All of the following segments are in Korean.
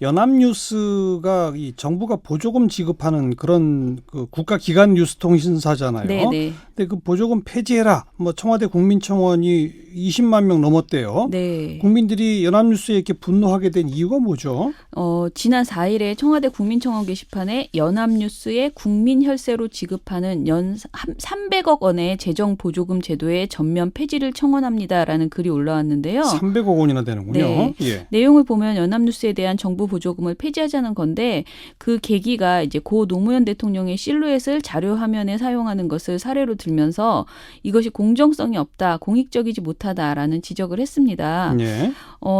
연합뉴스가 이 정부가 보조금 지급하는 그런 그 국가기관 뉴스통신사잖아요. 네네. 근데 그 보조금 폐지해라. 뭐 청와대 국민청원이 20만 명 넘었대요. 네. 국민들이 연합뉴스에 이렇게 분노하게 된 이유가 뭐죠? 지난 4일에 청와대 국민청원 게시판에 연합뉴스에 국민혈세로 지급하는 연 300억 원의 재정 보조금 제도의 전면 폐지를 청원합니다라는 글이 올라왔는데요. 300억 원이나 되는군요. 네. 예. 내용을 보면 연합뉴스에 대한 정부 보조금을 폐지하자는 건데 그 계기가 이제 고 노무현 대통령의 실루엣을 자료 화면에 사용하는 것을 사례로 들면서 이것이 공정성이 없다, 공익적이지 못하다라는 지적을 했습니다. 예.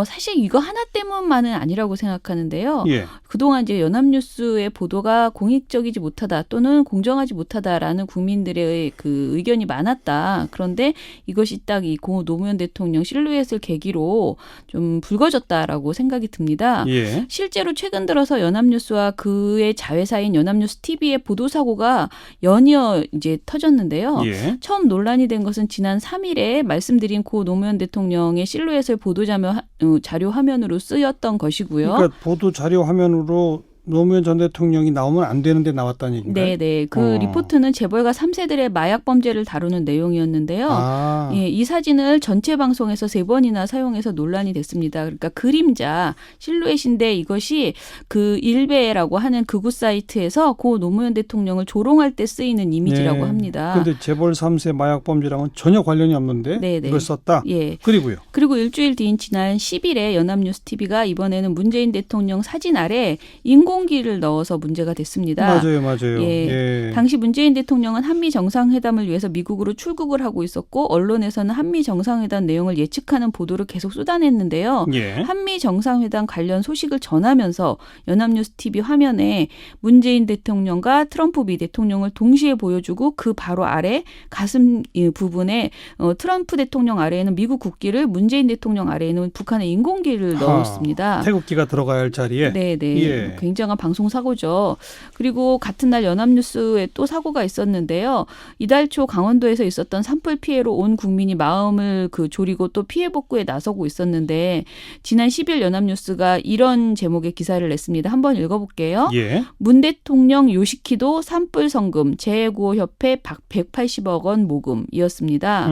사실 이거 하나 때문만은 아니라고 생각하는데요. 예. 그동안 이제 연합뉴스의 보도가 공익적이지 못하다 또는 공정하지 못하다라는 국민들의 그 의견이 많았다. 그런데 이것이 딱 이 고 노무현 대통령 실루엣을 계기로 좀 붉어졌다라고 생각이 듭니다. 예. 실제로 최근 들어서 연합뉴스와 그의 자회사인 연합뉴스 TV의 보도 사고가 연이어 이제 터졌는데요. 예. 처음 논란이 된 것은 지난 3일에 말씀드린 고 노무현 대통령의 실루엣을 자료 화면으로 쓰였던 것이고요. 그러니까 보도 자료 화면으로 노무현 전 대통령이 나오면 안 되는데 나왔다는 얘기인가요? 네네. 그 리포트는 재벌가 3세들의 마약 범죄를 다루는 내용이었는데요. 아. 예, 이 사진을 전체 방송에서 3번이나 사용해서 논란이 됐습니다. 그러니까 그림자, 실루엣인데 이것이 그 일베라고 하는 극우 사이트에서 고 노무현 대통령을 조롱할 때 쓰이는 이미지라고 네. 합니다. 그런데 재벌 3세 마약 범죄랑은 전혀 관련이 없는데 네네. 이걸 썼다? 예. 그리고요. 그리고 일주일 뒤인 지난 10일에 연합뉴스 TV가 이번에는 문재인 대통령 사진 아래 인공기를 넣어서 문제가 됐습니다. 맞아요. 예. 당시 문재인 대통령은 한미 정상회담을 위해서 미국으로 출국을 하고 있었고 언론에서는 한미 정상회담 내용을 예측하는 보도를 계속 쏟아냈는데요. 예. 한미 정상회담 관련 소식을 전하면서 연합뉴스 TV 화면에 문재인 대통령과 트럼프 미 대통령을 동시에 보여주고 그 바로 아래 가슴 부분에 트럼프 대통령 아래에는 미국 국기를 문재인 대통령 아래에는 북한의 인공기를 넣었습니다. 태극기가 들어가야 할 자리에. 네네. 예. 굉장한 방송 사고죠. 그리고 같은 날 연합뉴스에 또 사고가 있었는데요. 이달 초 강원도에서 있었던 산불 피해로 온 국민이 마음을 졸이고 또 피해 복구에 나서고 있었는데 지난 10일 연합뉴스가 이런 제목의 기사를 냈습니다. 한번 읽어볼게요. 예. 문 대통령 요시키도 산불 성금 재구호협회 180억 원 모금이었습니다.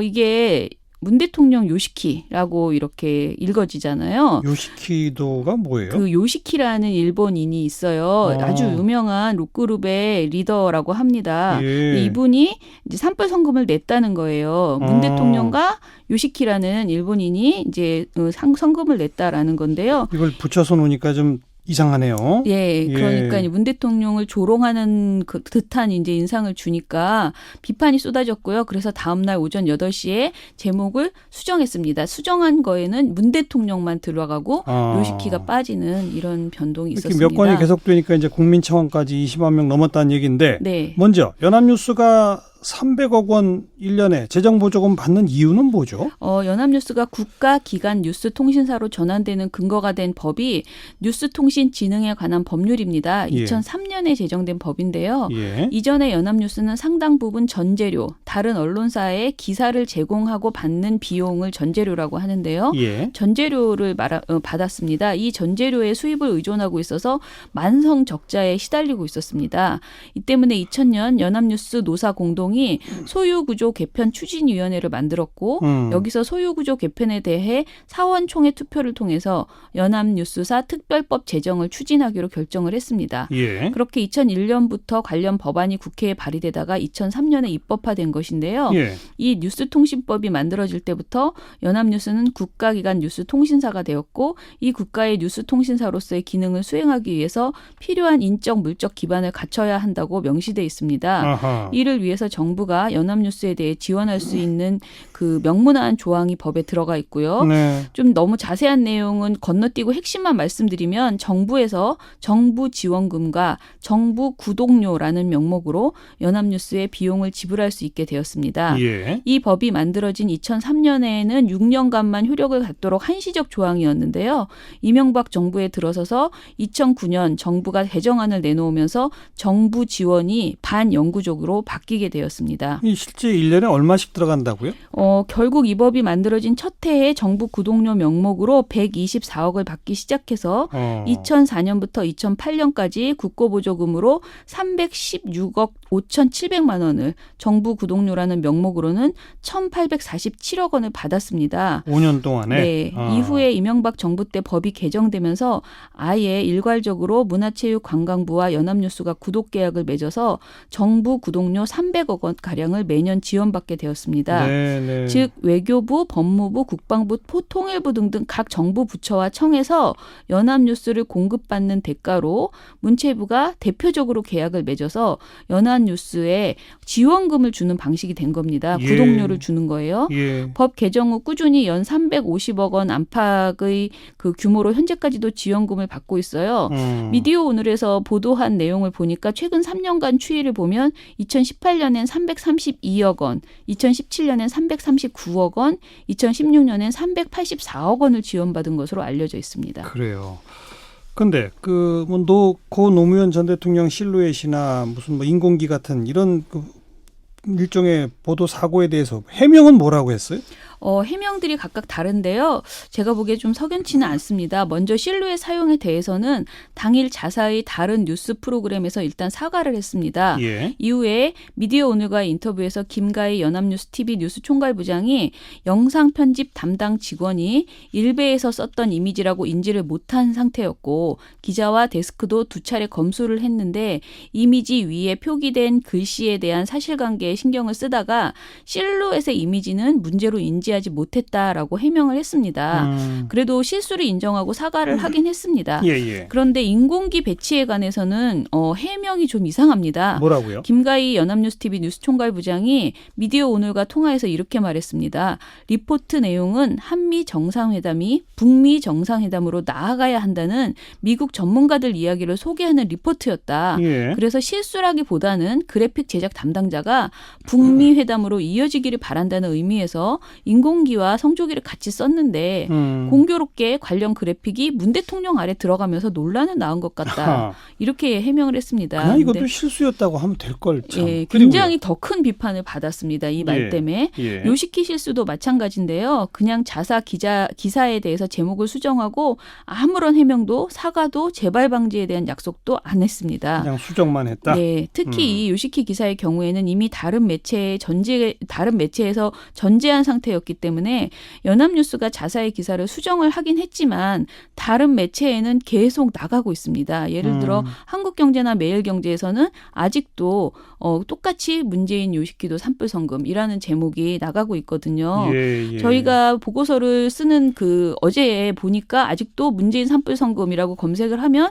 이게 문 대통령 요시키라고 이렇게 읽어지잖아요. 요시키도가 뭐예요? 그 요시키라는 일본인이 있어요. 아주 유명한 록그룹의 리더라고 합니다. 예. 이분이 이제 산불 성금을 냈다는 거예요. 문 대통령과 요시키라는 일본인이 이제 성금을 냈다라는 건데요. 이걸 붙여서 놓으니까 좀 이상하네요. 예, 그러니까 문 대통령을 조롱하는 그 듯한 이제 인상을 주니까 비판이 쏟아졌고요. 그래서 다음 날 오전 8시에 제목을 수정했습니다. 수정한 거에는 문 대통령만 들어가고 요시키가 빠지는 이런 변동이 있었습니다. 몇 건이 계속되니까 이제 국민청원까지 20만 명 넘었다는 얘기인데 네. 먼저 연합뉴스가 300억 원 1년에 재정 보조금 받는 이유는 뭐죠? 연합뉴스가 국가기관 뉴스통신사로 전환되는 근거가 된 법이 뉴스통신진흥에 관한 법률입니다. 예. 2003년에 제정된 법인데요. 예. 이전에 연합뉴스는 상당 부분 전재료, 다른 언론사에 기사를 제공하고 받는 비용을 전재료라고 하는데요. 예. 전재료를 받았습니다. 이 전재료의 수입을 의존하고 있어서 만성 적자에 시달리고 있었습니다. 이 때문에 2000년 연합뉴스 노사 공동이 소유구조 개편 추진위원회를 만들었고 여기서 소유구조 개편에 대해 사원총회 투표를 통해서 연합뉴스사 특별법 제정을 추진하기로 결정을 했습니다. 예. 그렇게 2001년부터 관련 법안이 국회에 발의되다가 2003년에 입법화된 것인데요. 예. 이 뉴스통신법이 만들어질 때부터 연합뉴스는 국가기관 뉴스통신사가 되었고 이 국가의 뉴스통신사로서의 기능을 수행하기 위해서 필요한 인적, 물적 기반을 갖춰야 한다고 명시돼 있습니다. 아하. 이를 위해서 정부가 연합뉴스에 대해 지원할 수 있는 그 명문화한 조항이 법에 들어가 있고요. 네. 좀 너무 자세한 내용은 건너뛰고 핵심만 말씀드리면 정부에서 정부 지원금과 정부 구독료라는 명목으로 연합뉴스의 비용을 지불할 수 있게 되었습니다. 예. 이 법이 만들어진 2003년에는 6년간만 효력을 갖도록 한시적 조항이었는데요. 이명박 정부에 들어서서 2009년 정부가 개정안을 내놓으면서 정부 지원이 반영구적으로 바뀌게 되었습니다. 되었습니다. 이 실제 1년에 얼마씩 들어간다고요? 결국 이 법이 만들어진 첫 해에 정부 구독료 명목으로 124억을 받기 시작해서 2004년부터 2008년까지 국고보조금으로 316억 5,700만 원을 정부 구독료라는 명목으로는 1,847억 원을 받았습니다. 5년 동안에? 네. 이후에 이명박 정부 때 법이 개정되면서 아예 일괄적으로 문화체육관광부와 연합뉴스가 구독계약을 맺어서 정부 구독료 300억 원가량을 매년 지원받게 되었습니다. 네. 즉 외교부, 법무부, 국방부, 통일부 등등 각 정부 부처와 청에서 연합뉴스를 공급받는 대가로 문체부가 대표적으로 계약을 맺어서 연합뉴스에 지원금을 주는 방식이 된 겁니다. 예. 구독료를 주는 거예요. 예. 법 개정 후 꾸준히 연 350억 원 안팎의 그 규모로 현재까지도 지원금을 받고 있어요. 미디어 오늘에서 보도한 내용을 보니까 최근 3년간 추이를 보면 2018년엔 332억 원, 2017년엔 339억 원, 2016년엔 384억 원을 지원받은 것으로 알려져 있습니다. 그래요. 근데 고 노무현 전 대통령 실루엣이나 무슨 뭐 인공기 같은 이런 일종의 보도 사고에 대해서 해명은 뭐라고 했어요? 해명들이 각각 다른데요. 제가 보기에 좀 석연치는 않습니다. 먼저 실루엣 사용에 대해서는 당일 자사의 다른 뉴스 프로그램에서 일단 사과를 했습니다. 예. 이후에 미디어 오늘과의 인터뷰에서 김가희 연합뉴스 TV 뉴스 총괄부장이 영상 편집 담당 직원이 일베에서 썼던 이미지라고 인지를 못한 상태였고 기자와 데스크도 두 차례 검수를 했는데 이미지 위에 표기된 글씨에 대한 사실관계에 신경을 쓰다가 실루엣의 이미지는 문제로 인지하지 못했다라고 해명을 했습니다. 그래도 실수를 인정하고 사과를 하긴 했습니다. 예. 그런데 인공기 배치에 관해서는 해명이 좀 이상합니다. 뭐라고요? 김가희 연합뉴스TV 뉴스총괄부장이 미디어 오늘과 통화에서 이렇게 말했습니다. 리포트 내용은 한미 정상회담이 북미 정상회담으로 나아가야 한다는 미국 전문가들 이야기를 소개하는 리포트였다. 예. 그래서 실수라기보다는 그래픽 제작 담당자가 북미 회담으로 이어지기를 바란다는 의미에서 인공기와 성조기를 같이 썼는데 공교롭게 관련 그래픽이 문 대통령 아래 들어가면서 논란은 나온 것 같다. 이렇게 해명을 했습니다. 그냥 이것도 실수였다고 하면 될 걸 참. 예, 굉장히 더 큰 비판을 받았습니다. 이 말 예. 때문에. 예. 요시키 실수도 마찬가지인데요. 그냥 자사 기사에 대해서 제목을 수정하고 아무런 해명도 사과도 재발 방지에 대한 약속도 안 했습니다. 그냥 수정만 했다. 네, 특히 이 요시키 기사의 경우에는 이미 다른 매체에서 전제한 상태였기 때문에 연합뉴스가 자사의 기사를 수정을 하긴 했지만 다른 매체에는 계속 나가고 있습니다. 예를 들어 한국경제나 매일경제에서는 아직도 똑같이 문재인 요시키도 산불성금이라는 제목이 나가고 있거든요. 예. 저희가 보고서를 쓰는 어제 보니까 아직도 문재인 산불성금이라고 검색을 하면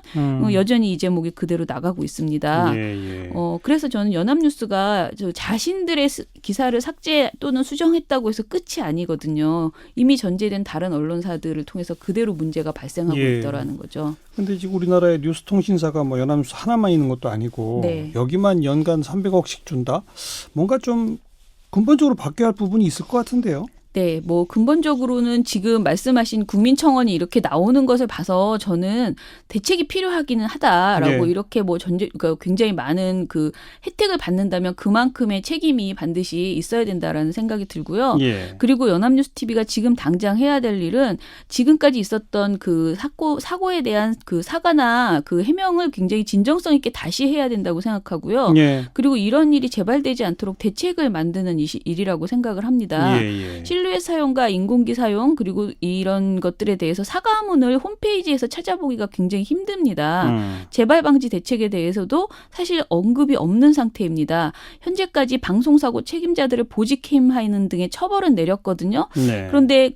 여전히 이 제목이 그대로 나가고 있습니다. 예. 그래서 저는 연합뉴스가 자신들의 기사를 삭제 또는 수정했다고 해서 끝이 아니거든요. 이미 전제된 다른 언론사들을 통해서 그대로 문제가 발생하고 있더라는 거죠. 근데 지금 우리나라의 뉴스통신사가 뭐 연합뉴스 하나만 있는 것도 아니고 네. 여기만 연간 300억씩 준다? 뭔가 좀 근본적으로 바뀌어야 할 부분이 있을 것 같은데요. 네, 뭐 근본적으로는 지금 말씀하신 국민청원이 이렇게 나오는 것을 봐서 저는 대책이 필요하기는 하다라고 네. 이렇게 그러니까 굉장히 많은 혜택을 받는다면 그만큼의 책임이 반드시 있어야 된다라는 생각이 들고요. 예. 그리고 연합뉴스 TV가 지금 당장 해야 될 일은 지금까지 있었던 사고에 대한 사과나 해명을 굉장히 진정성 있게 다시 해야 된다고 생각하고요. 예. 그리고 이런 일이 재발되지 않도록 대책을 만드는 일이라고 생각을 합니다. 예. 실루엣 사용과 인공기 사용 그리고 이런 것들에 대해서 사과문을 홈페이지에서 찾아보기가 굉장히 힘듭니다. 재발 방지 대책에 대해서도 사실 언급이 없는 상태입니다. 현재까지 방송사고 책임자들을 보직해임하는 등의 처벌은 내렸거든요. 네. 그런데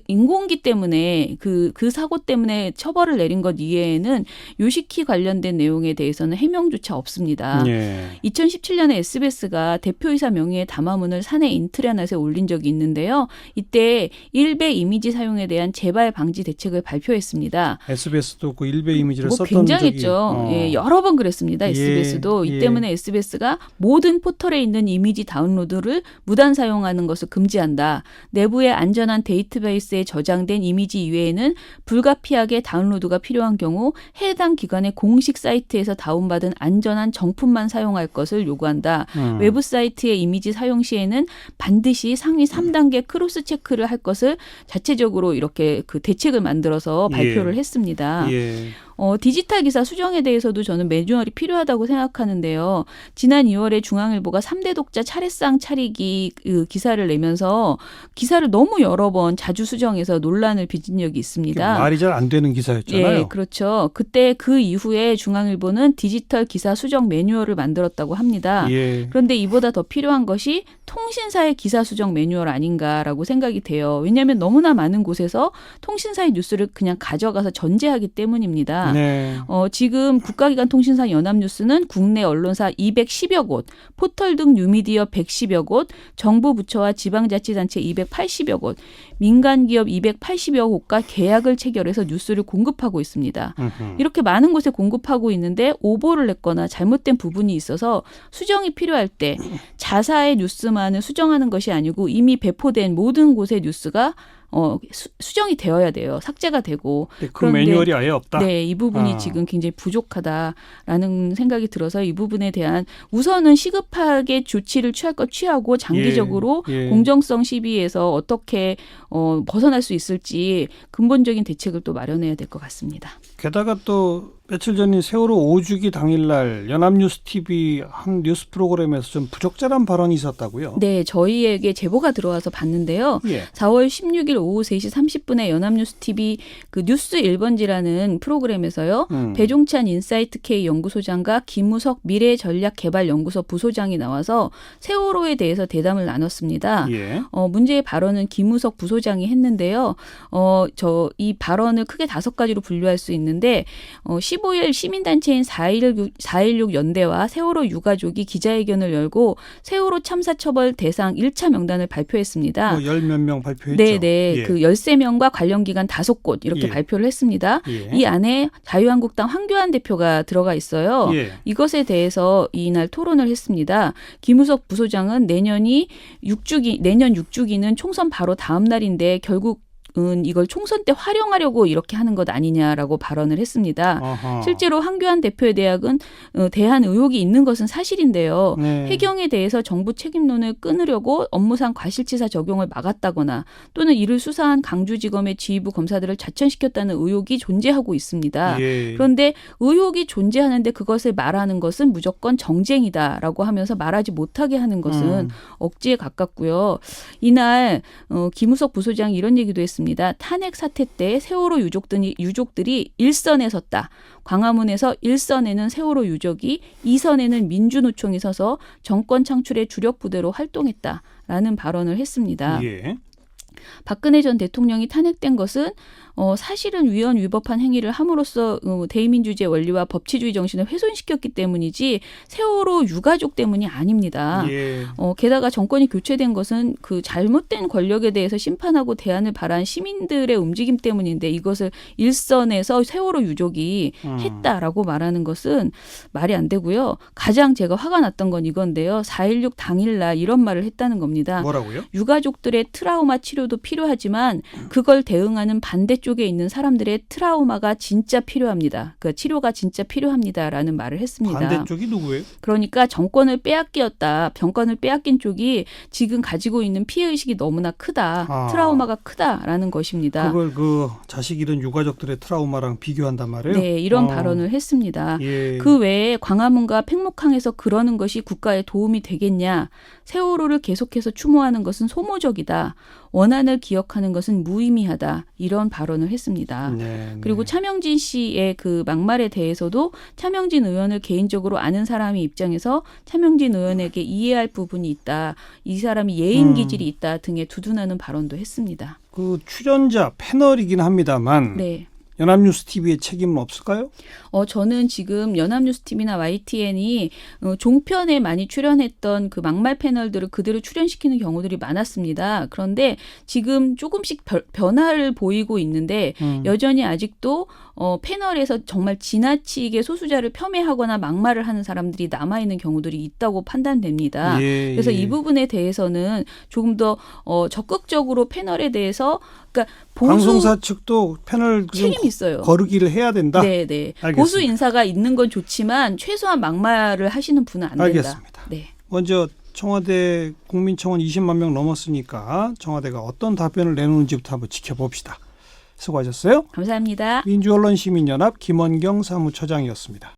인공기 때문에 그 사고 때문에 처벌을 내린 것 이외에는 요시키 관련된 내용에 대해서는 해명조차 없습니다. 예. 2017년에 SBS가 대표이사 명의의 담화문을 사내 인트라넷에 올린 적이 있는데요. 이때 일베 이미지 사용에 대한 재발 방지 대책을 발표했습니다. SBS도 그 일베 이미지를 뭐 썼던 굉장했죠. 적이 예, 여러 번 그랬습니다. SBS도 예. 이 때문에 SBS가 모든 포털에 있는 이미지 다운로드를 무단 사용하는 것을 금지한다. 내부에 안전한 데이터베이스에 저장된 이미지 이외에는 불가피하게 다운로드가 필요한 경우 해당 기관의 공식 사이트에서 다운받은 안전한 정품만 사용할 것을 요구한다. 외부 사이트의 이미지 사용 시에는 반드시 상위 3단계 크로스 체크를 할 것을 자체적으로 이렇게 그 대책을 만들어서 발표를 했습니다. 예. 디지털 기사 수정에 대해서도 저는 매뉴얼이 필요하다고 생각하는데요. 지난 2월에 중앙일보가 3대 독자 차례상 차리기 그 기사를 내면서 기사를 너무 여러 번 자주 수정해서 논란을 빚은 적이 있습니다. 말이 잘 안 되는 기사였잖아요. 예, 그렇죠. 그때 그 이후에 중앙일보는 디지털 기사 수정 매뉴얼을 만들었다고 합니다. 예. 그런데 이보다 더 필요한 것이 통신사의 기사 수정 매뉴얼 아닌가라고 생각이 돼요. 왜냐하면 너무나 많은 곳에서 통신사의 뉴스를 그냥 가져가서 전제하기 때문입니다. 네. 지금 국가기관 통신사 연합뉴스는 국내 언론사 210여 곳, 포털 등 뉴미디어 110여 곳, 정부 부처와 지방자치단체 280여 곳, 민간기업 280여 곳과 계약을 체결해서 뉴스를 공급하고 있습니다. 이렇게 많은 곳에 공급하고 있는데 오보를 냈거나 잘못된 부분이 있어서 수정이 필요할 때 자사의 뉴스만을 수정하는 것이 아니고 이미 배포된 모든 곳의 뉴스가 수정이 되어야 돼요. 삭제가 되고. 그 그런데 매뉴얼이 아예 없다. 네, 이 부분이 지금 굉장히 부족하다라는 생각이 들어서 이 부분에 대한 우선은 시급하게 조치를 취할 것 취하고 장기적으로 예. 공정성 시비에서 어떻게 벗어날 수 있을지 근본적인 대책을 또 마련해야 될 것 같습니다. 게다가 또 며칠 전인 세월호 5주기 당일날 연합뉴스 TV 한 뉴스 프로그램에서 좀 부적절한 발언이 있었다고요? 네, 저희에게 제보가 들어와서 봤는데요. 예. 4월 16일 오후 3시 30분에 연합뉴스 TV 그 뉴스 1번지라는 프로그램에서요. 배종찬 인사이트 K 연구소장과 김우석 미래전략개발연구소 부소장이 나와서 세월호에 대해서 대담을 나눴습니다. 예. 문제의 발언은 김우석 부소장이 했는데요. 이 발언을 크게 5가지로 분류할 수 있는데 15일 시민단체인 4.16 연대와 세월호 유가족이 기자회견을 열고 세월호 참사 처벌 대상 1차 명단을 발표했습니다. 뭐 10몇 명 발표했죠. 네네. 예. 그 13명과 관련 기관 5곳 이렇게 예. 발표를 했습니다. 예. 이 안에 자유한국당 황교안 대표가 들어가 있어요. 예. 이것에 대해서 이날 토론을 했습니다. 김우석 부소장은 내년 6주기는 총선 바로 다음 날인데 결국 이걸 총선 때 활용하려고 이렇게 하는 것 아니냐라고 발언을 했습니다. 아하. 실제로 황교안 대표에 대한 의혹이 있는 것은 사실인데요. 네. 해경에 대해서 정부 책임론을 끊으려고 업무상 과실치사 적용을 막았다거나 또는 이를 수사한 강주지검의 지휘부 검사들을 자천시켰다는 의혹이 존재하고 있습니다. 예. 그런데 의혹이 존재하는데 그것을 말하는 것은 무조건 정쟁이다라고 하면서 말하지 못하게 하는 것은 억지에 가깝고요. 이날 김우석 부소장이 이런 얘기도 했습니다. 탄핵 사태 때 세월호 유족들이 1선에 섰다. 광화문에서 1선에는 세월호 유족이 2선에는 민주노총이 서서 정권 창출의 주력 부대로 활동했다라는 발언을 했습니다. 예. 박근혜 전 대통령이 탄핵된 것은 사실은 위헌 위법한 행위를 함으로써 대의민주주의 원리와 법치주의 정신을 훼손시켰기 때문이지 세월호 유가족 때문이 아닙니다. 예. 게다가 정권이 교체된 것은 그 잘못된 권력에 대해서 심판하고 대안을 바란 시민들의 움직임 때문인데 이것을 일선에서 세월호 유족이 했다라고 말하는 것은 말이 안 되고요. 가장 제가 화가 났던 건 이건데요. 4.16 당일날 이런 말을 했다는 겁니다. 뭐라고요? 유가족들의 트라우마 치료도 필요하지만 그걸 대응하는 반대쪽에 있는 사람들의 트라우마가 진짜 필요합니다. 그 치료가 진짜 필요합니다라는 말을 했습니다. 반대쪽이 누구예요? 그러니까 정권을 빼앗긴 쪽이 지금 가지고 있는 피해의식이 너무나 크다. 트라우마가 크다라는 것입니다. 그걸 그 자식 잃은 유가족들의 트라우마랑 비교한단 말이에요? 네, 이런 발언을 했습니다. 예. 그 외에 광화문과 팽목항에서 그러는 것이 국가에 도움이 되겠냐. 세월호를 계속해서 추모하는 것은 소모적이다. 원한을 기억하는 것은 무의미하다. 이런 발언을 했습니다. 네, 그리고 차명진 씨의 그 막말에 대해서도 차명진 의원을 개인적으로 아는 사람의 입장에서 차명진 의원에게 이해할 부분이 있다. 이 사람이 예인 기질이 있다 등의 두둔하는 발언도 했습니다. 그 출연자 패널이긴 합니다만 네. 연합뉴스 TV의 책임은 없을까요? 저는 지금 연합뉴스TV나 YTN이 종편에 많이 출연했던 그 막말 패널들을 그대로 출연시키는 경우들이 많았습니다. 그런데 지금 조금씩 변화를 보이고 있는데 여전히 아직도 패널에서 정말 지나치게 소수자를 폄훼하거나 막말을 하는 사람들이 남아있는 경우들이 있다고 판단됩니다. 그래서 이 부분에 대해서는 조금 더 적극적으로 패널에 대해서 그러니까 방송사 측도 패널 좀 책임이 있어요. 거르기를 해야 된다. 네. 알겠습니다. 보수 인사가 있는 건 좋지만 최소한 막말을 하시는 분은 안 된다. 알겠습니다. 네. 먼저 청와대 국민청원 20만 명 넘었으니까 청와대가 어떤 답변을 내놓는지부터 한번 지켜봅시다. 수고하셨어요. 감사합니다. 민주언론시민연합 김원경 사무처장이었습니다.